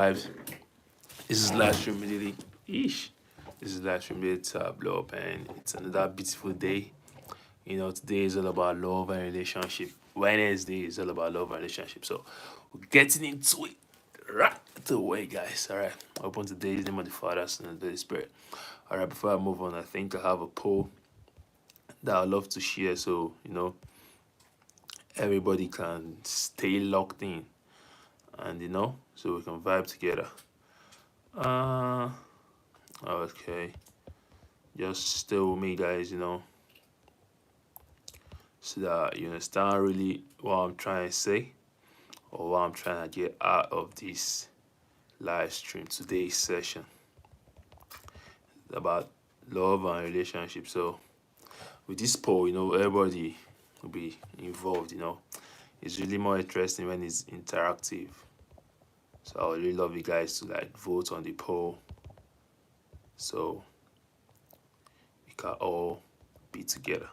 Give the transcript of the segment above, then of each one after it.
Live. This is livestream immediately. Ish. This is livestream immediately blow up, and it's another beautiful day. Today is all about love and relationship. Wednesday is all about love and relationship. So we're getting into it right away, guys. All right. Open today's name of the Father, Son, and the Holy Spirit. All right. Before I move on, I think I have a poll that I'd love to share. So everybody can stay locked in, and so we can vibe together. Uh, okay. Just stay with me, guys, so that you understand really what I'm trying to say or what I'm trying to get out of this live stream today's session about love and relationship. So with this poll, everybody will be involved, It's really more interesting when it's interactive. So I would really love you guys to like vote on the poll so we can all be together.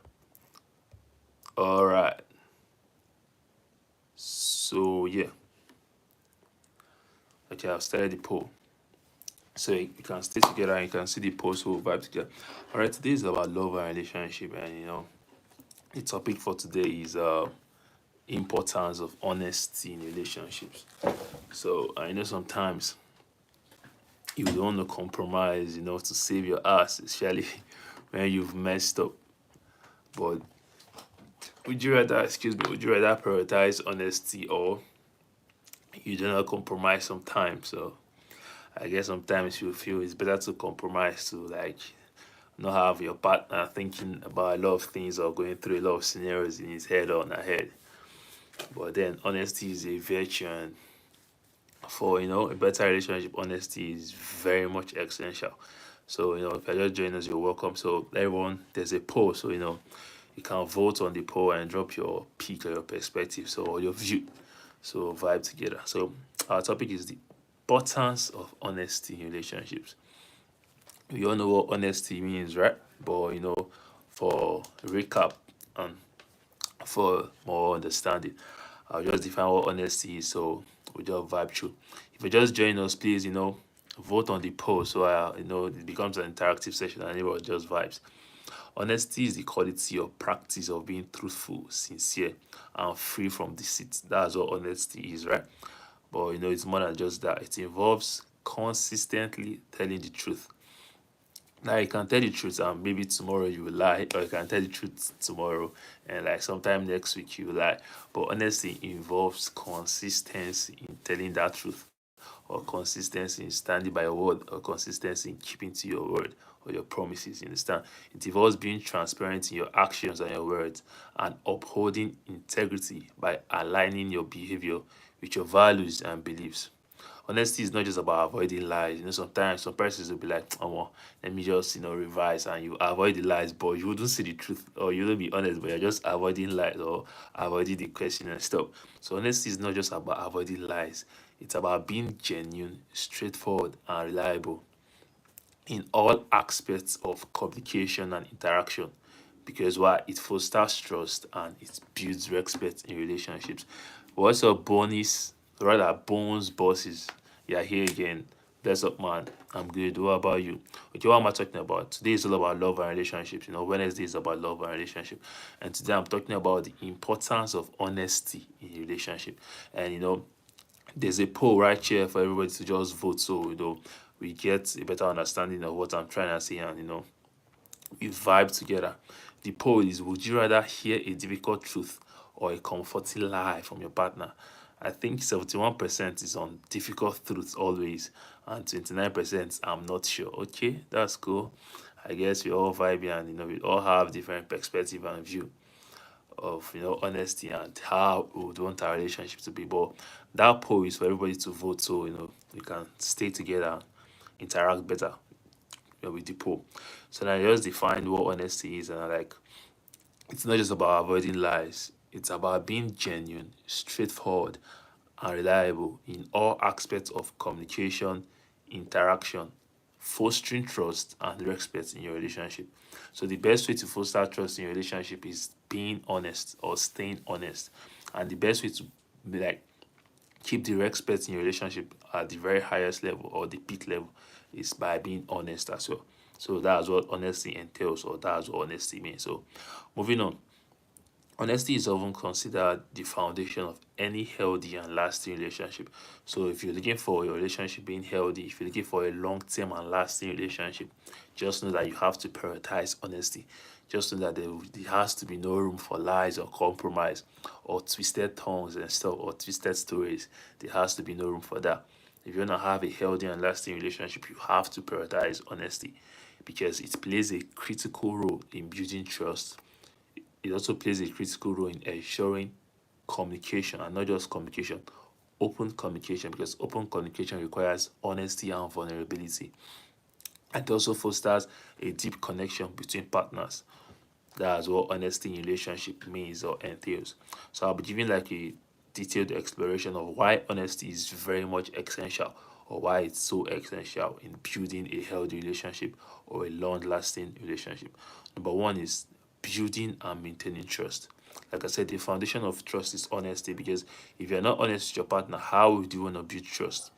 All right. So yeah. Okay, I've started the poll. So you can stay together and you can see the post whole vibe together. All right, today is about love and relationship, and the topic for today is importance of honesty in relationships. So I know sometimes you don't want to compromise, to save your ass, especially when you've messed up. But would you rather prioritize honesty or you do not compromise sometimes? So I guess sometimes you feel it's better to compromise to like not have your partner thinking about a lot of things or going through a lot of scenarios in his head or in her head. But then honesty is a virtue, and for a better relationship, honesty is very much essential. So if you're just joining us, you're welcome. So everyone, there's a poll, so you can vote on the poll and drop your pick or your perspective, so or your view. So vibe together. So our topic is the importance of honesty in relationships. We all know what honesty means, right? But for recap and for more understanding, I'll just define what honesty is. So we just vibe through. If you just join us, please, vote on the poll so it becomes an interactive session and everyone just vibes. Honesty is the quality or practice of being truthful, sincere, and free from deceit. That's what honesty is, right? But it's more than just that. It involves consistently telling the truth. Now you can tell the truth and maybe tomorrow you will lie, or you can tell the truth tomorrow and like sometime next week you will lie. But honestly involves consistency in telling that truth, or consistency in standing by your word, or consistency in keeping to your word or your promises. You understand? It involves being transparent in your actions and your words and upholding integrity by aligning your behavior with your values and beliefs. Honesty is not just about avoiding lies. Sometimes some persons will be like, oh, well, let me just, revise, and you avoid the lies, but you wouldn't see the truth, or you wouldn't be honest, but you're just avoiding lies or avoiding the question and stuff. So honesty is not just about avoiding lies. It's about being genuine, straightforward, and reliable in all aspects of communication and interaction, because why? It fosters trust and it builds respect in relationships. What's up, Bonis? Rather, Bones bosses. Yeah, here again. Bless up, man. I'm good. What about you? Okay, what am I talking about? Today is all about love and relationships. Wednesday is about love and relationship. And today I'm talking about the importance of honesty in relationship. And there's a poll right here for everybody to just vote, so we get a better understanding of what I'm trying to say, and we vibe together. The poll is: would you rather hear a difficult truth or a comforting lie from your partner? I think 71% is on difficult truths always, and 29% I'm not sure. Okay, that's cool. I guess we all vibe, and we all have different perspective and view of honesty and how we would want our relationship to be. But that poll is for everybody to vote, so we can stay together and interact better with the poll. So now I just defined what honesty is, and it's not just about avoiding lies. It's about being genuine, straightforward, and reliable in all aspects of communication, interaction, fostering trust and respect in your relationship. So the best way to foster trust in your relationship is being honest or staying honest. And the best way to be like keep the respect in your relationship at the very highest level or the peak level is by being honest as well. So that's what honesty entails, or that's what honesty means. So moving on. Honesty is often considered the foundation of any healthy and lasting relationship. So, if you're looking for your relationship being healthy, if you're looking for a long term and lasting relationship, just know that you have to prioritize honesty. Just know that there has to be no room for lies or compromise or twisted tongues and stuff or twisted stories. There has to be no room for that. If you want to have a healthy and lasting relationship, you have to prioritize honesty because it plays a critical role in building trust. It also plays a critical role in ensuring communication, and not just communication, open communication, because open communication requires honesty and vulnerability. It also fosters a deep connection between partners. That's what honesty in relationship means or entails. So I'll be giving like a detailed exploration of why honesty is very much essential, or why it's so essential in building a healthy relationship or a long-lasting relationship. Number one is building and maintaining trust. Like I said, the foundation of trust is honesty, because if you're not honest with your partner, how would you want to build trust?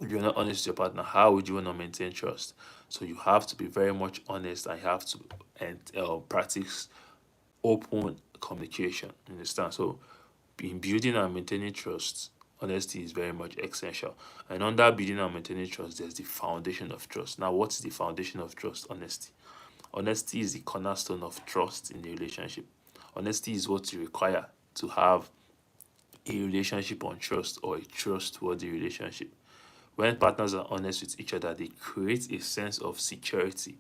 If you're not honest with your partner, how would you want to maintain trust? So you have to be very much honest, and you have to practice open communication. Understand? So in building and maintaining trust, honesty is very much essential. And under building and maintaining trust, there's the foundation of trust. Now, what is the foundation of trust? Honesty. Honesty is the cornerstone of trust in the relationship. Honesty is what you require to have a relationship on trust, or a trustworthy relationship. When partners are honest with each other, they create a sense of security,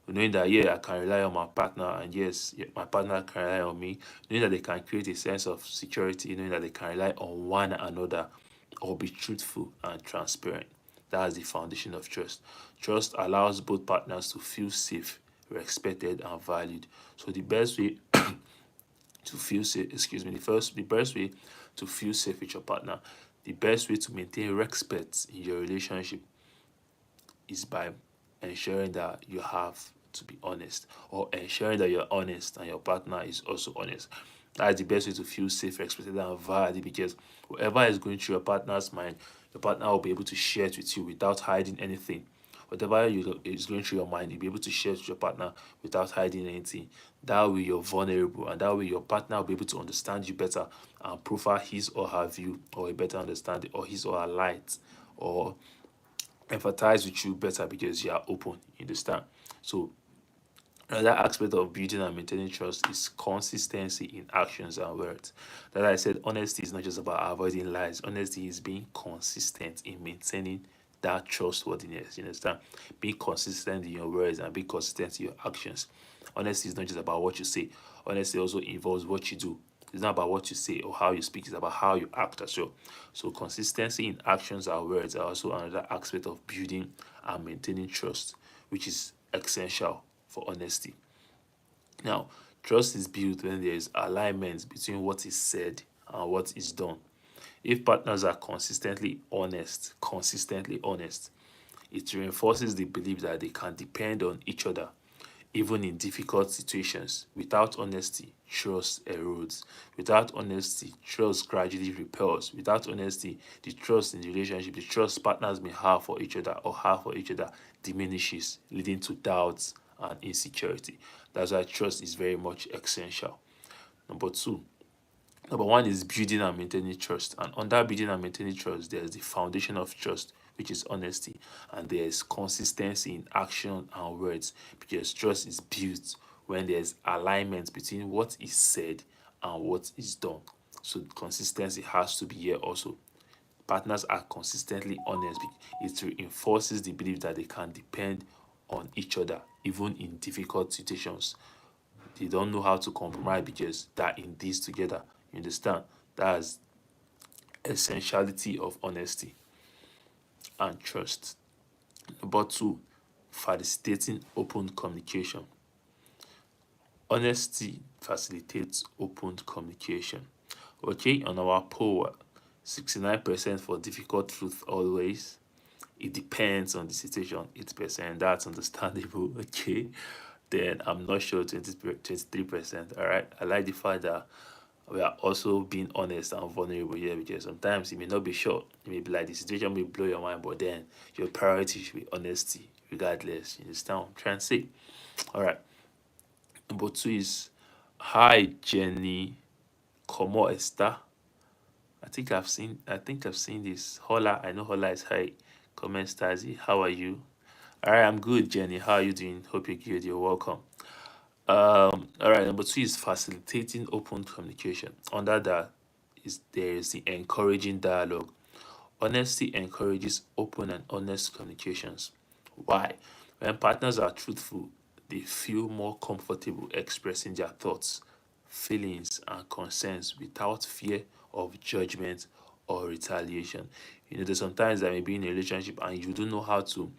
knowing that, yeah, I can rely on my partner, and yes, yeah, my partner can rely on me. Knowing that they can create a sense of security, knowing that they can rely on one another, or be truthful and transparent. That's the foundation of trust. Trust allows both partners to feel safe, respected, and valued. So the best way to feel safe, the best way to feel safe with your partner, the best way to maintain respect in your relationship is by ensuring that you have to be honest, or ensuring that you're honest and your partner is also honest. That's the best way to feel safe, respected, and valued, because whatever is going through your partner's mind, your partner will be able to share it with you without hiding anything. Whatever is going through your mind, you'll be able to share it with your partner without hiding anything. That way you're vulnerable, and that way your partner will be able to understand you better and profile his or her view, or a better understanding, or his or her light, or empathize with you better because you are open. You understand? So another aspect of building and maintaining trust is consistency in actions and words. That I said, honesty is not just about avoiding lies. Honesty is being consistent in maintaining that trustworthiness. You understand? Being consistent in your words and being consistent in your actions. Honesty is not just about what you say. Honesty also involves what you do. It's not about what you say or how you speak, it's about how you act as well. So consistency in actions and words are also another aspect of building and maintaining trust, which is essential for honesty. Now, trust is built when there is alignment between what is said and what is done. If partners are consistently honest, it reinforces the belief that they can depend on each other, even in difficult situations. Without honesty, trust erodes. Without honesty, trust gradually repels. Without honesty, the trust in the relationship, the trust partners may have for each other or have for each other diminishes, leading to doubts and insecurity. That's why trust is very much essential. Number two, Number one is building and maintaining trust. And under building and maintaining trust, there's the foundation of trust, which is honesty. And there's consistency in action and words, because trust is built when there's alignment between what is said and what is done. So consistency has to be here also. Partners are consistently honest. It reinforces the belief that they can depend on each other, even in difficult situations. They don't know how to compromise because they're in this together. You understand? That's essentiality of honesty and trust. Number two, facilitating open communication. Honesty facilitates open communication. Okay, on our poll, 69% for difficult truth always. It depends on the situation, 8%. That's understandable. Okay, then I'm not sure, 23%. All right, I like the fact that we are also being honest and vulnerable here, because sometimes it may not be sure. It may be like the situation may blow your mind, but then your priority should be honesty, regardless. You understand what I'm trying to say? All right. Number two is, hi Jenny, como esta? I think I've seen this. Hola, I know hola is hi. Como estás? How are you? All right, I'm good, Jenny. How are you doing? Hope you're good. You're welcome. All right, number two is facilitating open communication. Under that is there is the encouraging dialogue. Honesty encourages open and honest communications. Why? When partners are truthful, they feel more comfortable expressing their thoughts, feelings, and concerns without fear of judgment or retaliation. There's sometimes that may be in a relationship and you don't know how to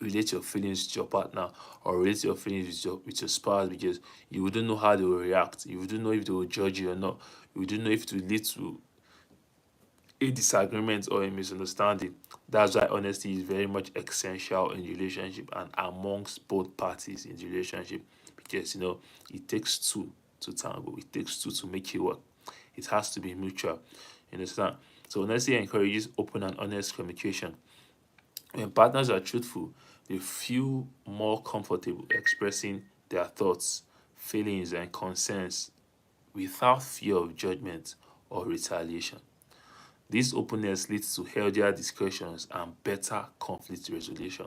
relate your feelings to your partner, or relate your feelings with your spouse, because you wouldn't know how they will react. You wouldn't know if they will judge you or not. You wouldn't know if it will lead to a disagreement or a misunderstanding. That's why honesty is very much essential in the relationship and amongst both parties in the relationship, because it takes two to tango. It takes two to make it work. It has to be mutual. You understand? So honesty encourages open and honest communication. When partners are truthful, they feel more comfortable expressing their thoughts, feelings, and concerns without fear of judgment or retaliation. This openness leads to healthier discussions and better conflict resolution.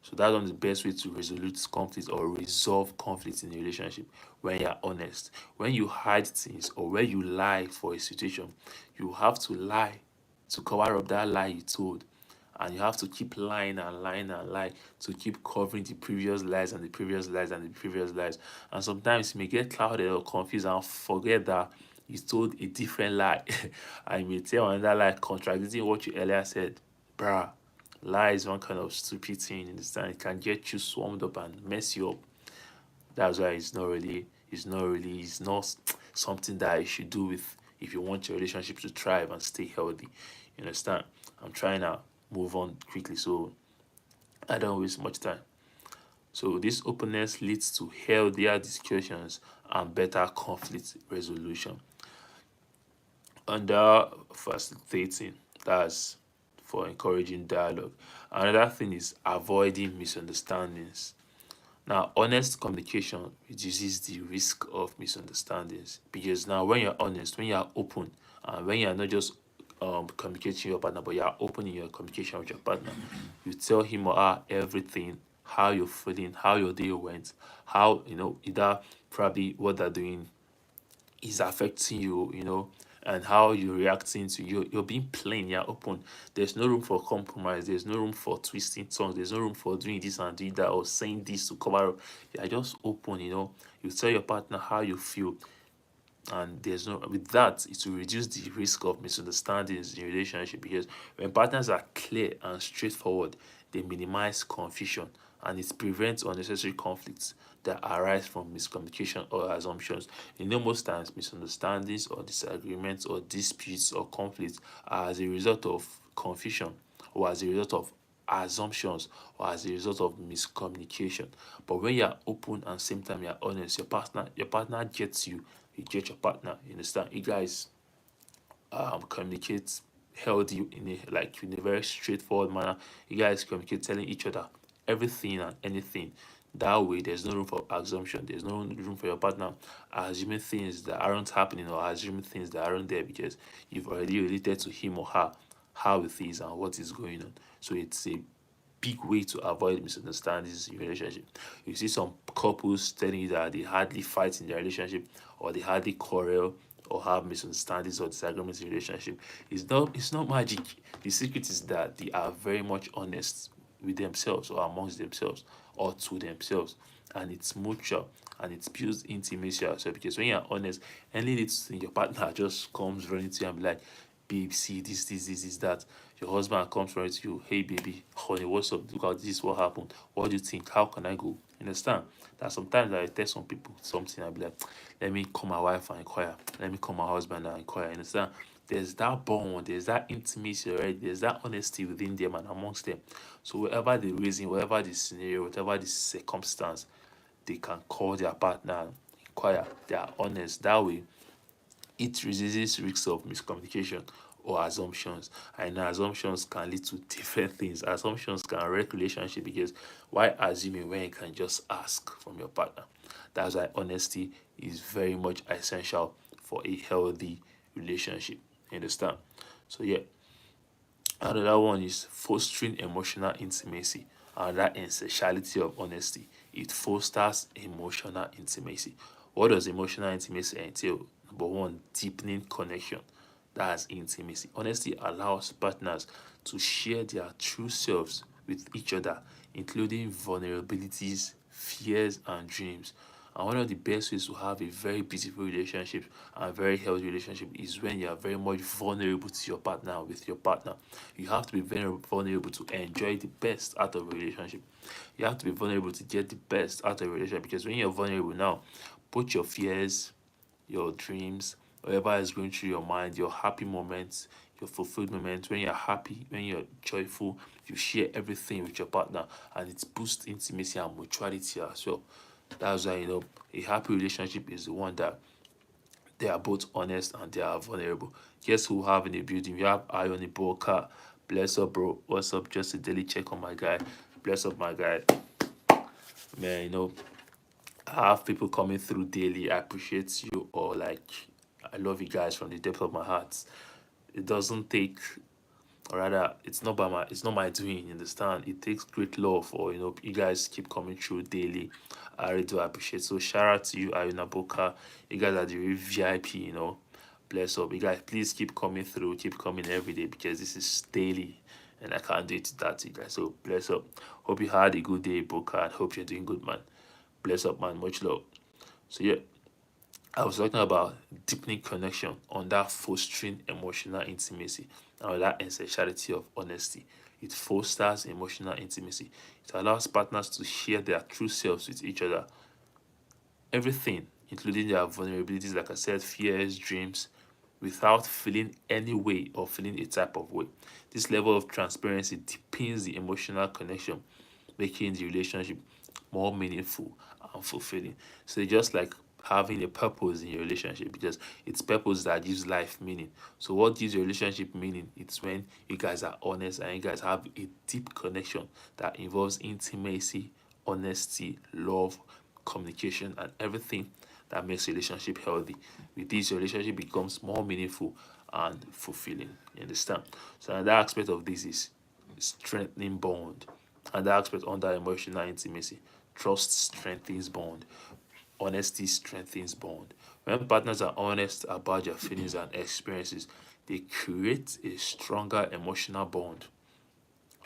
So that's one of the best way to resolve conflict or resolve conflict in a relationship, when you're honest. When you hide things or when you lie for a situation, you have to lie to cover up that lie you told. And you have to keep lying and lying and lying to keep covering the previous lies and the previous lies and the previous lies. And sometimes you may get clouded or confused and forget that you told a different lie. And you may tell another lie contradicting what you earlier said. Bruh, lie is one kind of stupid thing, you understand? It can get you swarmed up and mess you up. That's why it's not something that you should do with if you want your relationship to thrive and stay healthy. You understand? I'm trying to move on quickly so I don't waste much time. So this openness leads to healthier discussions and better conflict resolution. Under facilitating, that's for encouraging dialogue. Another thing is avoiding misunderstandings. Now, honest communication reduces the risk of misunderstandings, because now when you're honest, when you're open, and when you're not just communicating with your partner, but you're open in your communication with your partner, you tell him or her everything, how you're feeling, how your day went, how either probably what they're doing is affecting you, and how you're reacting to you're being plain, you're open. There's no room for compromise, there's no room for twisting tongues, there's no room for doing this and doing that or saying this to cover up. You're just open, you tell your partner how you feel, and there's no with that it will reduce the risk of misunderstandings in relationship, because when partners are clear and straightforward, they minimize confusion, and it prevents unnecessary conflicts that arise from miscommunication or assumptions. Most times misunderstandings or disagreements or disputes or conflicts are as a result of confusion, or as a result of assumptions, or as a result of miscommunication. But when you're open and same time you're honest, your partner gets you, you get your partner. You understand? You guys communicate healthy in a very straightforward manner. You guys communicate telling each other everything and anything. That way there's no room for assumption. There's no room for your partner assuming things that aren't happening or assuming things that aren't there, because you've already related to him or her how it is and what is going on. So it's a big way to avoid misunderstandings in relationship. You see some couples telling you that they hardly fight in their relationship, or they hardly quarrel or have misunderstandings or disagreements in relationship. It's not magic. The secret is that they are very much honest with themselves or amongst themselves or to themselves, and it's mutual and it builds intimacy as well, because when you're honest, any little thing your partner just comes running to you and be like, babe, see this, that. Your husband comes right to you, hey baby, honey, what's up? Look at this, what happened? What do you think? How can I go? You understand? That sometimes I tell some people something, I'll be like, let me call my wife and inquire. Let me call my husband and inquire. You understand? There's that bond, there's that intimacy already, there's that honesty within them and amongst them. So whatever the reason, whatever the scenario, whatever the circumstance, they can call their partner and inquire. They are honest. That way It reduces risks of miscommunication or assumptions. I know assumptions can lead to different things. Assumptions can wreck relationship because why assuming when you can just ask from your partner? That's why honesty is very much essential for a healthy relationship. You understand? So yeah, another one is fostering emotional intimacy. Another essentiality of honesty. It fosters emotional intimacy. What does emotional intimacy entail? Number one, deepening connection. That's intimacy. Honesty allows partners to share their true selves with each other, including vulnerabilities, fears, and dreams. And one of the best ways to have a very beautiful relationship and very healthy relationship is when you are very much vulnerable to your partner, with your partner. You have to be very vulnerable to enjoy the best out of a relationship. You have to be vulnerable to get the best out of a relationship because when you're vulnerable now, put your fears, your dreams, whatever is going through your mind, your happy moments, your fulfilled moments, when you're happy, when you're joyful, you share everything with your partner and it boosts intimacy and mutuality as well. That's why a happy relationship is the one that they are both honest and they are vulnerable. Guess who have in the building? We have Ion Iboka. Bless up, bro. What's up? Just a daily check on my guy. Bless up, my guy. Man, I have people coming through daily. I appreciate you all. Like, I love you guys from the depth of my heart. It doesn't take, or rather, it's not my doing. You understand? It takes great love for you guys keep coming through daily. I really do appreciate. So shout out to you, Ayuna Boka. You guys are the real VIP. Bless up, you guys. Please keep coming through. Keep coming every day because this is daily. And I can't do it without you guys. So bless up. Hope you had a good day, Boka, and hope you're doing good, man. Bless up, man. Much love. So yeah, I was talking about deepening connection under fostering emotional intimacy and that essentiality of honesty. It fosters emotional intimacy. It allows partners to share their true selves with each other. Everything, including their vulnerabilities, like I said, fears, dreams, without feeling any way or feeling a type of way. This level of transparency deepens the emotional connection, making the relationship more meaningful and fulfilling. So it's just like having a purpose in your relationship because it's purpose that gives life meaning. So what gives your relationship meaning? It's when you guys are honest and you guys have a deep connection that involves intimacy, honesty, love, communication, and everything that makes relationship healthy. With this, your relationship becomes more meaningful and fulfilling. You understand? So another aspect of this is strengthening bond. And the aspect under emotional intimacy. Trust strengthens bond. Honesty strengthens bond. When partners are honest about their feelings and experiences, they create a stronger emotional bond.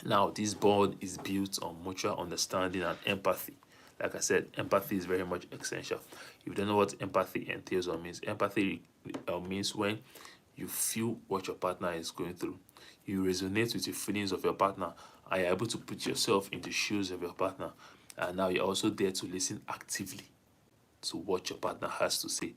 Now, this bond is built on mutual understanding and empathy. Like I said, empathy is very much essential. If you don't know what empathy entails or means, empathy means when you feel what your partner is going through. You resonate with the feelings of your partner and you're able to put yourself in the shoes of your partner. And now you're also there to listen actively to what your partner has to say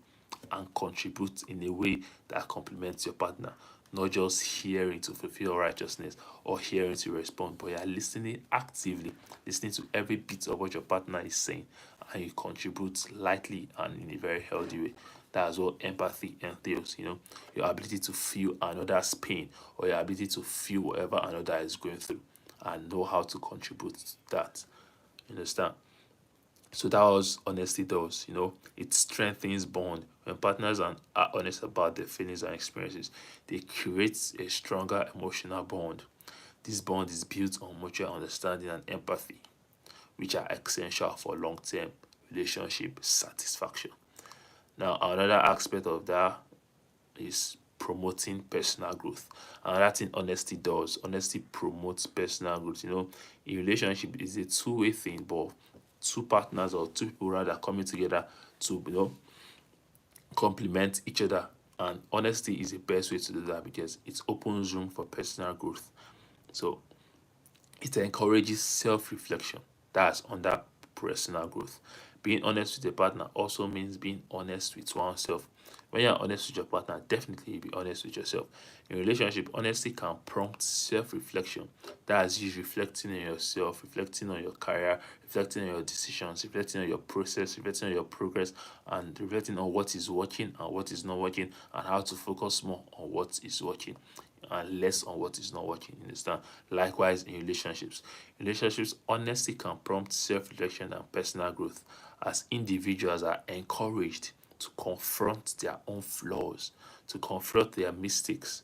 and contribute in a way that complements your partner, not just hearing to fulfill righteousness or hearing to respond, but you're listening actively, listening to every bit of what your partner is saying, and you contribute lightly and in a very healthy way. That's what empathy entails, your ability to feel another's pain or your ability to feel whatever another is going through and know how to contribute to that. You understand? So that was honesty does, it strengthens bond. When partners are honest about their feelings and experiences, they create a stronger emotional bond. This bond is built on mutual understanding and empathy, which are essential for long-term relationship satisfaction. Now, another aspect of that is promoting personal growth. And that thing honesty does. Honesty promotes personal growth. A relationship is a two-way thing, but two partners or two people rather coming together to complement each other. And honesty is the best way to do that because it opens room for personal growth. So it encourages self-reflection. That's under personal growth. Being honest with a partner also means being honest with oneself. When you're honest with your partner, definitely be honest with yourself. In relationship, honesty can prompt self-reflection. That's you reflecting on yourself, reflecting on your career, reflecting on your decisions, reflecting on your process, reflecting on your progress, and reflecting on what is working and what is not working, and how to focus more on what is working and less on what is not working. You understand? Likewise, in relationships, honesty can prompt self-reflection and personal growth, as individuals are encouraged to confront their own flaws, to confront their mistakes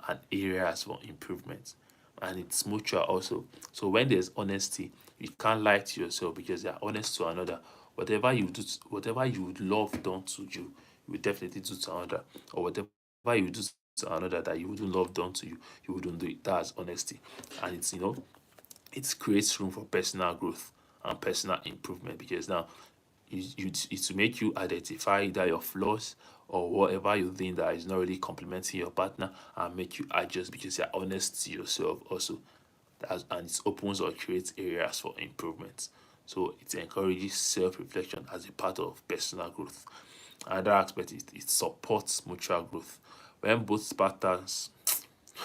and areas for improvement. And it's mutual also. So when there's honesty, you can't lie to yourself because you're honest to another. Whatever you do, whatever you would love done to you, you will definitely do to another. Or whatever you do to another that you wouldn't love done to you, you wouldn't do it. That's honesty. And it's, it creates room for personal growth and personal improvement, because now it's to make you identify either your flaws or whatever you think that is not really complementing your partner, and make you adjust because you're honest to yourself also. And it opens or creates areas for improvement. So it encourages self-reflection as a part of personal growth. Another aspect is it supports mutual growth. When both partners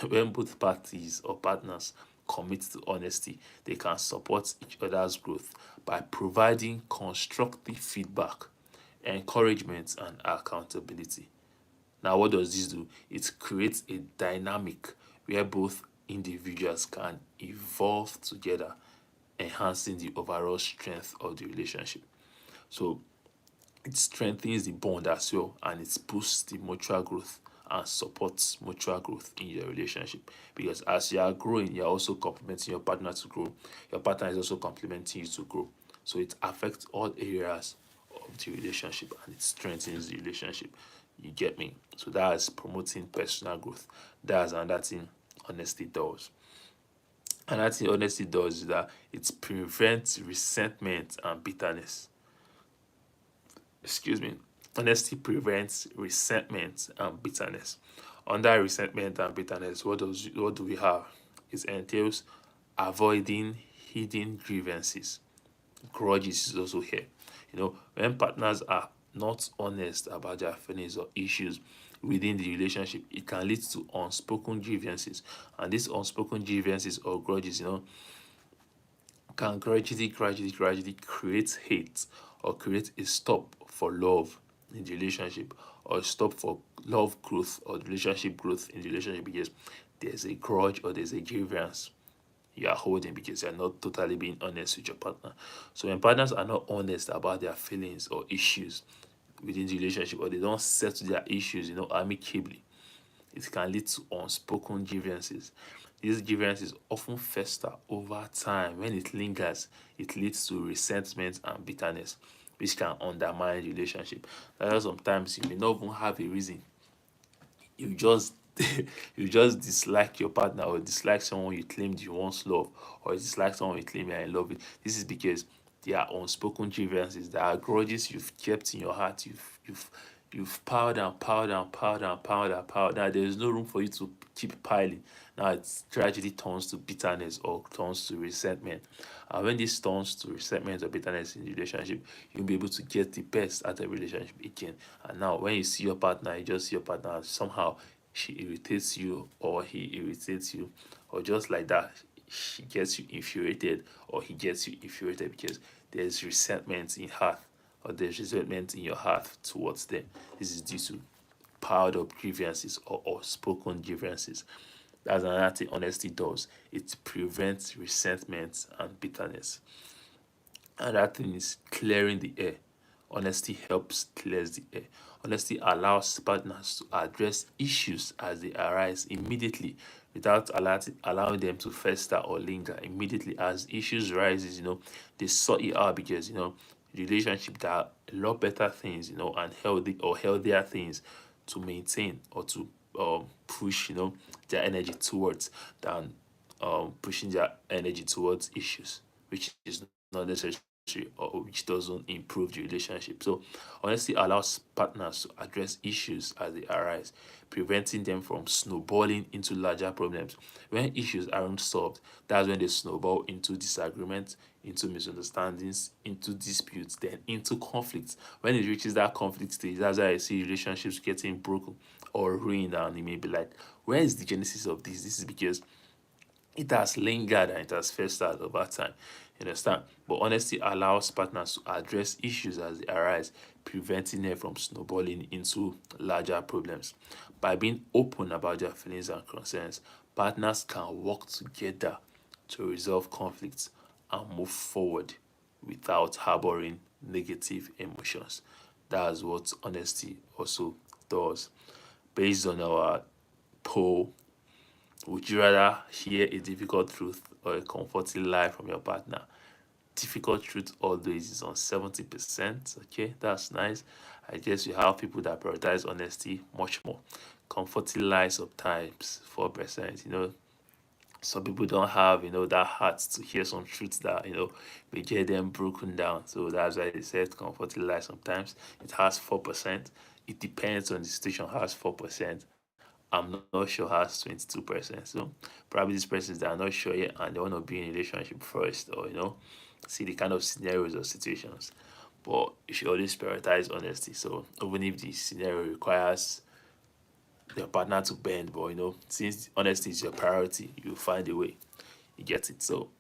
when both parties or partners commit to honesty, they can support each other's growth by providing constructive feedback, encouragement, and accountability. Now, what does this do? It creates a dynamic where both individuals can evolve together, enhancing the overall strength of the relationship. So, it strengthens the bond as well, and it boosts the mutual growth and supports mutual growth in your relationship, because as you are growing, you're also complementing your partner to grow. Your partner is also complementing you to grow. So it affects all areas of the relationship, and it strengthens the relationship. You get me? So that's promoting personal growth. That's another thing honesty does. Another thing honesty does is that it prevents resentment and bitterness. Excuse me. Honesty prevents resentment and bitterness. Under resentment and bitterness, what do we have? It entails avoiding hidden grievances. Grudges is also here. When partners are not honest about their feelings or issues within the relationship, it can lead to unspoken grievances. And these unspoken grievances or grudges, can gradually create hate, or create a stop for love in the relationship, or a stop for love growth or relationship growth in the relationship, because there's a grudge or there's a grievance you are holding because you're not totally being honest with your partner. So when partners are not honest about their feelings or issues within the relationship, or they don't settle their issues, amicably, it can lead to unspoken grievances. These grievances often fester over time. When it lingers, it leads to resentment and bitterness, which can undermine the relationship. That's why sometimes you may not even have a reason. You just you just dislike your partner, or dislike someone you claimed you once loved, or dislike someone you claim you're in love with. This is because there are unspoken grievances, there are grudges you've kept in your heart. You've piled and piled and piled and piled and piled. Now there is no room for you to keep piling. Now it gradually turns to bitterness or turns to resentment. And when this turns to resentment or bitterness in the relationship, you'll be able to get the best out of the relationship again. And now when you see your partner, you just see your partner, somehow she irritates you or he irritates you, or just like that, she gets you infuriated or he gets you infuriated because there's resentment in her, or there's resentment in your heart towards them. This is due to piled up grievances or spoken grievances. That's another thing honesty does. It prevents resentment and bitterness. Another thing is clearing the air. Honesty helps clears the air. Honesty allows partners to address issues as they arise immediately, without allowing them to fester or linger. Immediately as issues rises, they sort it out, because the relationship, there are a lot better things, and healthy or healthier things to maintain or to push, their energy towards, than pushing their energy towards issues, which is not necessarily or which doesn't improve the relationship. So honesty allows partners to address issues as they arise, preventing them from snowballing into larger problems. When issues aren't solved, that's when they snowball into disagreements, into misunderstandings, into disputes, then into conflicts. When it reaches that conflict stage, that's why I see relationships getting broken or ruined, and it may be like, where is the genesis of this? This is because it has lingered and it has festered over time. You understand? But honesty allows partners to address issues as they arise, preventing them from snowballing into larger problems. By being open about their feelings and concerns, partners can work together to resolve conflicts and move forward without harboring negative emotions. That's what honesty also does. Based on our poll, would you rather hear a difficult truth or a comforting lie from your partner? Difficult truth always is on 70%. Okay, that's nice. I guess you have people that prioritize honesty much more. Comforting lies sometimes 4%. Some people don't have that heart to hear some truths that may get them broken down. So that's why they said comforting lies sometimes. It has 4%. It depends on the situation, has 4%. I'm not sure has 22%. So probably these persons that are not sure yet and they want to be in a relationship first, or see the kind of scenarios or situations. But you should always prioritize honesty. So even if the scenario requires your partner to bend, but since honesty is your priority, you find a way. You get it. So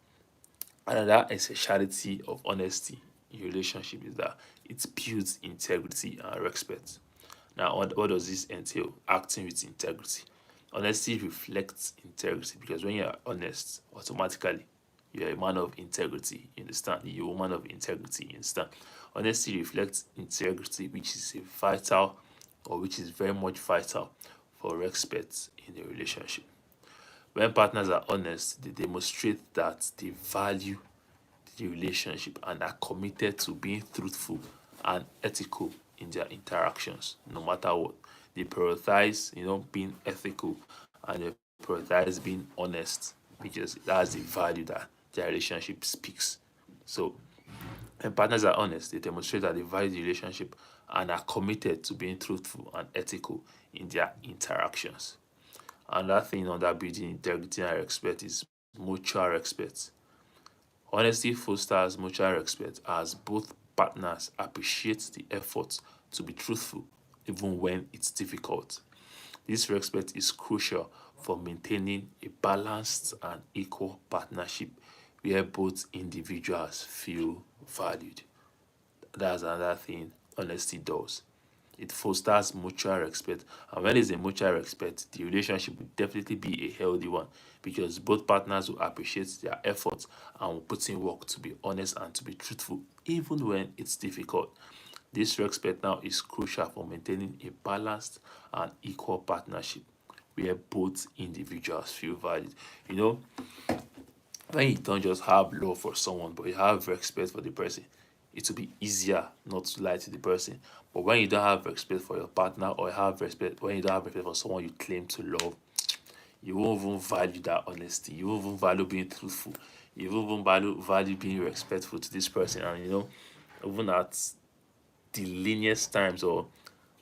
another essentiality of honesty in relationship is that it builds integrity and respect. Now, what does this entail? Acting with integrity. Honesty reflects integrity because when you're honest, automatically you're a man of integrity. You understand? You're a woman of integrity. You understand? Honesty reflects integrity, which is a vital, or which is very much vital for respect in a relationship. When partners are honest, they demonstrate that they value the relationship and are committed to being truthful and ethical in their interactions, no matter what. They prioritize, being ethical, and they prioritize being honest because that's the value that their relationship speaks. So when partners are honest, they demonstrate that they value the relationship and are committed to being truthful and ethical in their interactions. Another thing under building integrity and respect is mutual respect. Honesty fosters mutual respect as both partners appreciate the effort to be truthful even when it's difficult. This respect is crucial for maintaining a balanced and equal partnership where both individuals feel valued. That's another thing honesty does. It fosters mutual respect. And when there's a mutual respect, the relationship will definitely be a healthy one because both partners will appreciate their efforts and will put in work to be honest and to be truthful, even when it's difficult. This respect now is crucial for maintaining a balanced and equal partnership where both individuals feel valued. You know, when you don't just have love for someone, but you have respect for the person, it will be easier not to lie to the person. But when you don't have respect for your partner, or have respect when you don't have respect for someone you claim to love, you won't even value that honesty. You won't even value being truthful. You won't even value being respectful to this person. And even at the leanest times or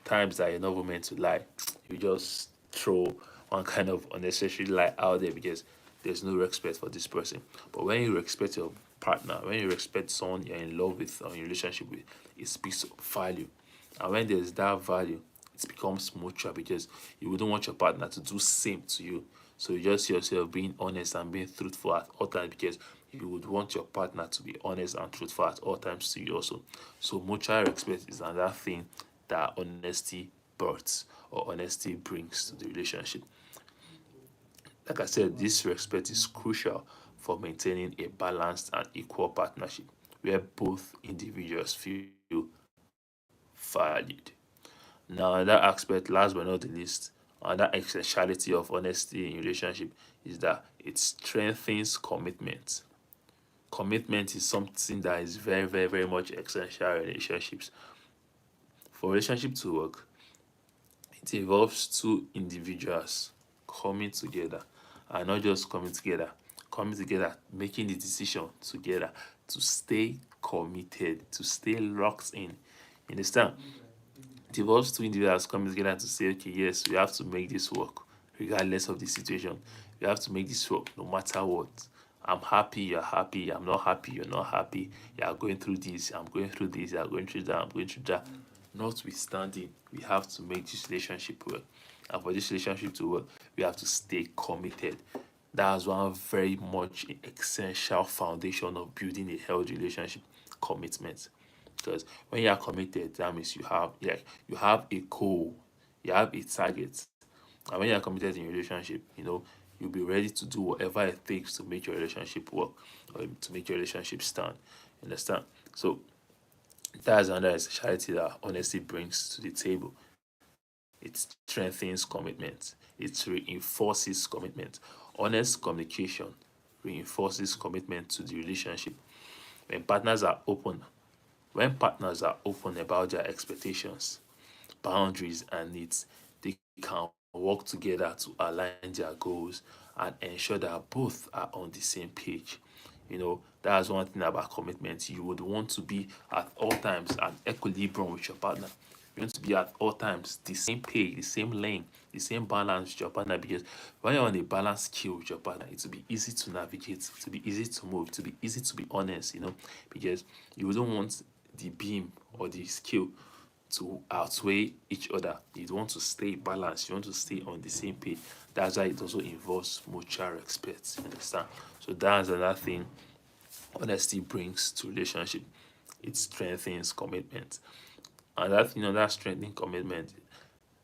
times that you're not meant to lie, you just throw one kind of unnecessary lie out there because there's no respect for this person. But when you respect your partner, when you respect someone you're in love with or in relationship with, it speaks of value. And when there's that value, it becomes mutual because you wouldn't want your partner to do same to you. So you just see yourself being honest and being truthful at all times because you would want your partner to be honest and truthful at all times to you also. So mutual respect is another thing that honesty births or honesty brings to the relationship. Like I said, this respect is crucial for maintaining a balanced and equal partnership where both individuals feel valued. Now, another aspect, last but not the least, another essentiality of honesty in relationship is that it strengthens commitment. Commitment is something that is very, very, very much essential in relationships. For relationship to work, it involves two individuals coming together, and not just coming together, coming together, making the decision together to stay committed, to stay locked in. You understand? It involves two individuals coming together to say, okay, yes, we have to make this work, regardless of the situation. We have to make this work no matter what. I'm happy, you're happy, I'm not happy, you're not happy. You are going through this, I'm going through this, you are going through that, I'm going through that. Notwithstanding, we have to make this relationship work. And for this relationship to work, we have to stay committed. That's one very much essential foundation of building a healthy relationship: commitment. Because when you are committed, that means you have a goal, you have a target. And when you are committed in your relationship, you'll be ready to do whatever it takes to make your relationship work or to make your relationship stand. You understand? So that's another essentiality that honesty brings to the table. It strengthens commitment. It reinforces commitment. Honest communication reinforces commitment to the relationship. When partners are open, when partners are open about their expectations, boundaries, and needs, they can work together to align their goals and ensure that both are on the same page. That's one thing about commitment. You would want to be at all times at equilibrium with your partner. You want to be at all times the same page, the same lane, the same balance with your partner, because when you're on a balanced scale with your partner, it will be easy to navigate, to be easy to move, to be easy to be honest, because you don't want the beam or the scale to outweigh each other. You want to stay balanced, you want to stay on the same page. That's why it also involves mutual respect. You understand? So that's another thing honesty brings to relationship. It strengthens commitment. And that strengthening commitment,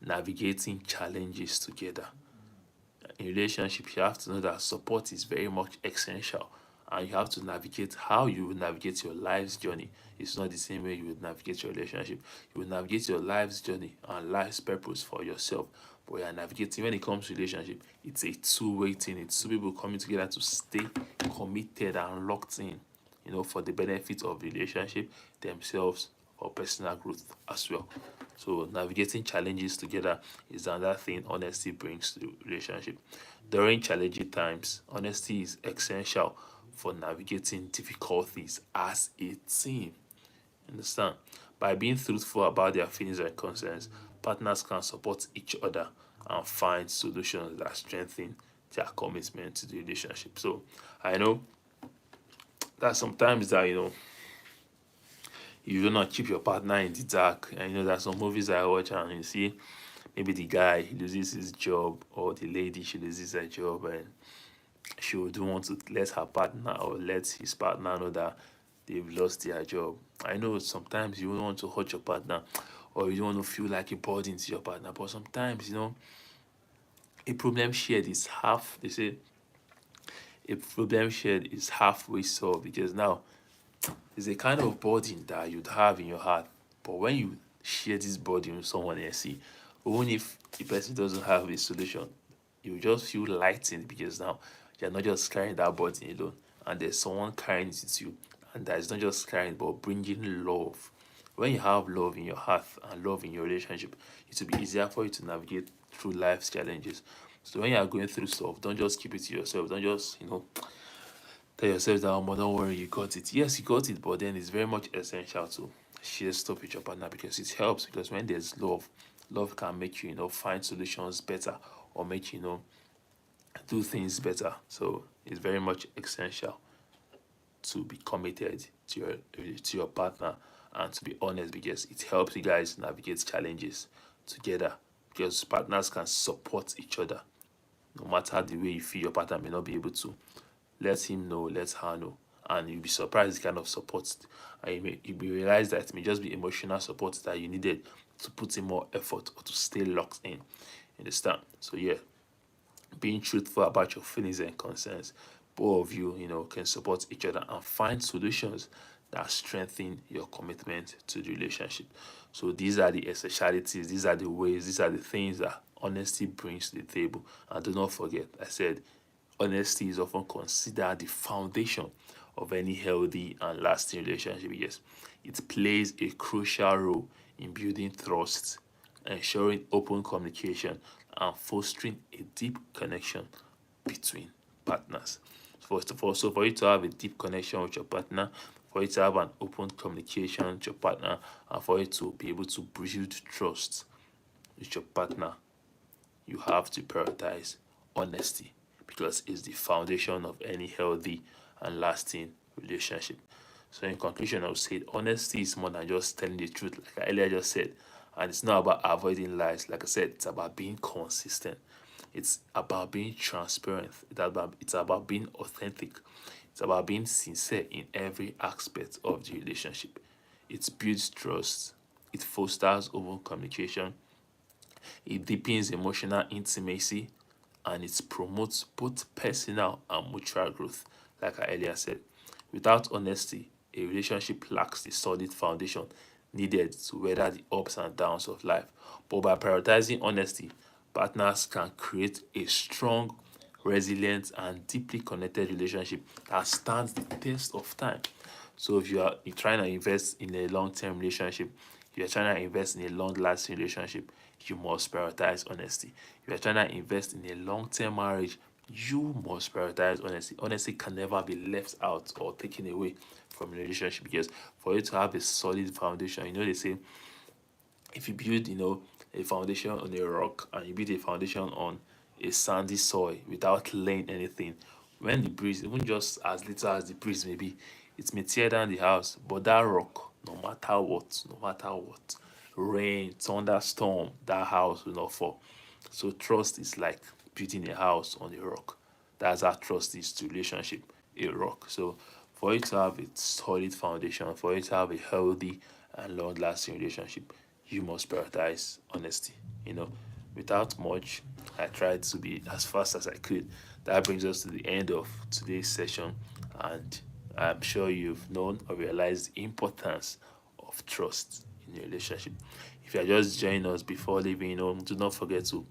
navigating challenges together. In relationship, you have to know that support is very much essential, and you have to navigate how you will navigate your life's journey. It's not the same way you would navigate your relationship. You will navigate your life's journey and life's purpose for yourself. But you are navigating, when it comes to relationship, it's a two-way thing. It's two people coming together to stay committed and locked in, for the benefit of the relationship, themselves, or personal growth as well. So navigating challenges together is another thing honesty brings to the relationship. During challenging times, honesty is essential for navigating difficulties as a team. Understand? By being truthful about their feelings and concerns, partners can support each other and find solutions that strengthen their commitment to the relationship. So I know that sometimes that you do not keep your partner in the dark. And there's some movies I watch and you see maybe the guy he loses his job, or the lady she loses her job, and she would want to let her partner or let his partner know that they've lost their job. I know sometimes you don't want to hurt your partner, or you don't want to feel like a burden to your partner, but sometimes a problem shared is half. They say a problem shared is halfway solved, because now it's a kind of burden that you'd have in your heart. But when you share this burden with someone else, see, even if the person doesn't have a solution, you just feel lightened, because now you're not just carrying that burden alone, and there's someone carrying it with you. And that is not just carrying, but bringing love. When you have love in your heart and love in your relationship, it will be easier for you to navigate through life's challenges. So when you are going through stuff, don't just keep it to yourself. Don't just, tell yourself that, oh, don't worry, you got it. Yes, you got it, but then it's very much essential to share stuff with your partner, because it helps. Because when there's love, love can make you, find solutions better, or make you, do things better. So it's very much essential to be committed to your partner and to be honest, because it helps you guys navigate challenges together. Because partners can support each other. No matter the way you feel your partner may not be able to, let him know, let her know, and you'll be surprised the kind of support. And you'll realize that it may just be emotional support that you needed to put in more effort or to stay locked in. Understand? So yeah, being truthful about your feelings and concerns, both of you, can support each other and find solutions that strengthen your commitment to the relationship. So these are the essentialities, these are the ways, these are the things that honesty brings to the table. And do not forget, I said honesty is often considered the foundation of any healthy and lasting relationship. Yes, it plays a crucial role in building trust, ensuring open communication, and fostering a deep connection between partners. For you to have a deep connection with your partner, for you to have an open communication with your partner, and for you to be able to build trust with your partner, you have to prioritize honesty, because it's the foundation of any healthy and lasting relationship. So, in conclusion, I would say honesty is more than just telling the truth, like I earlier just said, and it's not about avoiding lies. Like I said, it's about being consistent. It's about being transparent. It's about being authentic. It's about being sincere in every aspect of the relationship. It builds trust. It fosters open communication. It deepens emotional intimacy, and it promotes both personal and mutual growth. Like I earlier said, without honesty, a relationship lacks the solid foundation needed to weather the ups and downs of life. But by prioritizing honesty, partners can create a strong, resilient, and deeply connected relationship that stands the test of time. So if you're trying to invest in a long-term relationship, if you're trying to invest in a long-lasting relationship, you must prioritize honesty. If you're trying to invest in a long-term marriage, you must prioritize honesty. Honesty can never be left out or taken away from a relationship, because for you to have a solid foundation, they say if you build, a foundation on a rock, and you build a foundation on a sandy soil without laying anything, when the breeze, even just as little as the breeze may be, it may tear down the house. But that rock, no matter what, rain, thunderstorm, that house will not fall. So trust is like building a house on a rock. That's how trust is to relationship, a rock. So for you to have a solid foundation, for you to have a healthy and long-lasting relationship, you must prioritize honesty. You know, without much, I tried to be as fast as I could. That brings us to the end of today's session, and I'm sure you've known or realized the importance of trust in your relationship. If you are just joining us before leaving, do not forget to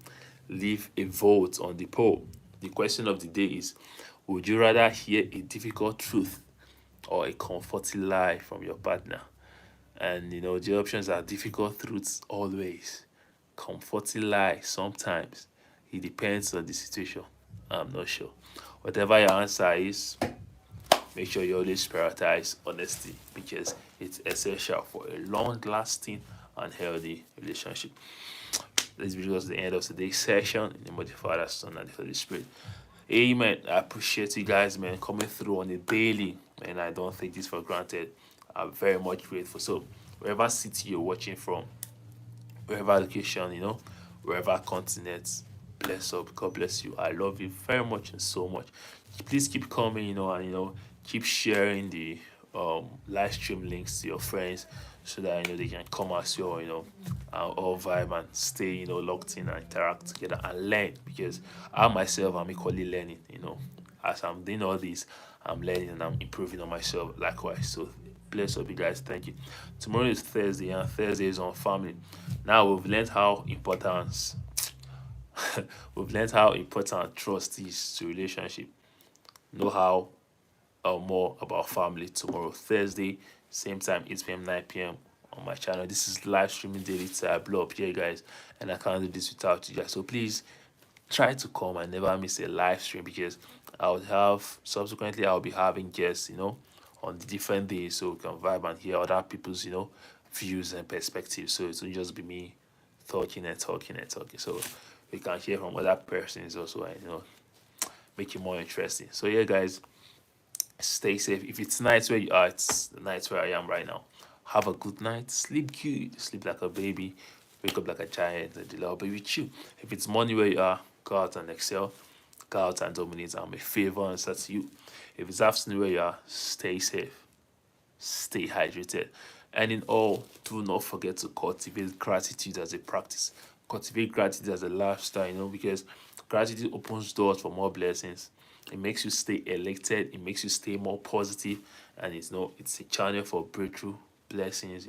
leave a vote on the poll. The question of the day is: would you rather hear a difficult truth or a comforting lie from your partner? And the options are: difficult truths always, comforting lie sometimes. It depends on the situation. I'm not sure. Whatever your answer is, make sure you always prioritize honesty, because it's essential for a long lasting and healthy relationship. This brings us to the end of today's session. In the name of the Father, Son, and the Holy Spirit. Amen. I appreciate you guys, man, coming through on a daily. Man, I don't take this for granted. I'm very much grateful. So, wherever city you're watching from, wherever location, wherever continent, bless up. God bless you. I love you very much and so much. Please keep coming, and keep sharing the live stream links to your friends, so that they can come as well, and all vibe and stay, locked in and interact together and learn, because I myself am equally learning, as I'm doing all this, I'm learning and I'm improving on myself likewise. So bless up, you guys. Thank you. Tomorrow is Thursday, and Thursday is on family. Now we've learned how important trust is to relationship. Know how more about family tomorrow, Thursday, same time, 8 p.m., 9 p.m. on my channel. This is live streaming daily till I blow up here, guys, and I can't do this without you guys. So please try to come and never miss a live stream, because I'll be having guests, on the different days, so we can vibe and hear other people's, views and perspectives. So it will just be me talking and talking and talking. So we can hear from other persons also, and make it more interesting. So yeah, guys, stay safe. If it's night where you are, it's the night where I am right now. Have a good night. Sleep good. Sleep like a baby. Wake up like a giant. And the Lord be with you. If it's morning where you are, go out and excel. Go out and dominate. And may favor and to you. If it's afternoon where you are, stay safe. Stay hydrated. And in all, do not forget to cultivate gratitude as a practice. Cultivate gratitude as a lifestyle, because gratitude opens doors for more blessings. It makes you stay elected, it makes you stay more positive, and it's a channel for breakthrough, blessings,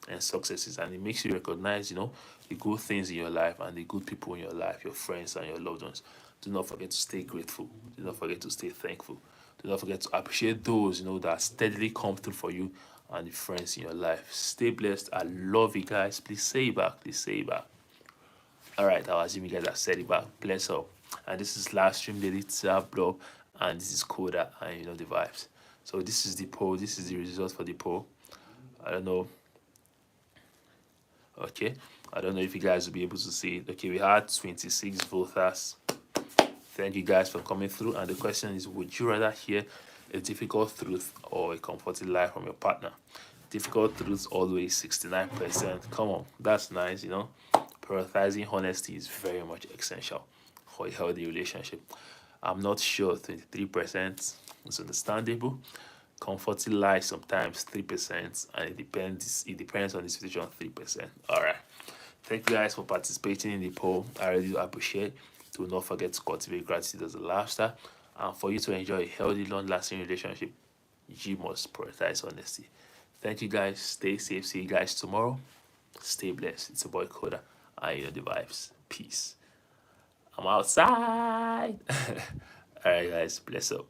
and successes. And it makes you recognize, the good things in your life and the good people in your life, your friends and your loved ones. Do not forget to stay grateful. Do not forget to stay thankful. Do not forget to appreciate those, that steadily come through for you and the friends in your life. Stay blessed. I love you guys. Please say it back. Please say it back. All right, I'll assume you guys have said it back. Bless up. And this is live stream daily blog. and this is Coda, and you know the vibes. So this is the poll. This is the result for the poll. I don't know. Okay, I don't know if you guys will be able to see it. Okay, we had 26 voters. Thank you guys for coming through. And the question is, would you rather hear a difficult truth or a comforting lie from your partner? Difficult truth always 69%. Come on, that's nice, you know. Prioritizing honesty is very much essential for a healthy relationship. I'm not sure, 23% is understandable. Comforting lies sometimes 3%, and it depends on the situation, 3%. Alright. Thank you guys for participating in the poll. I really do appreciate. Do not forget to cultivate gratitude as a lifestyle. And for you to enjoy a healthy, long lasting relationship, you must prioritize honesty. Thank you guys. Stay safe. See you guys tomorrow. Stay blessed. It's a boy Coda. I know the vibes. Peace. I'm outside. Alright guys, bless up.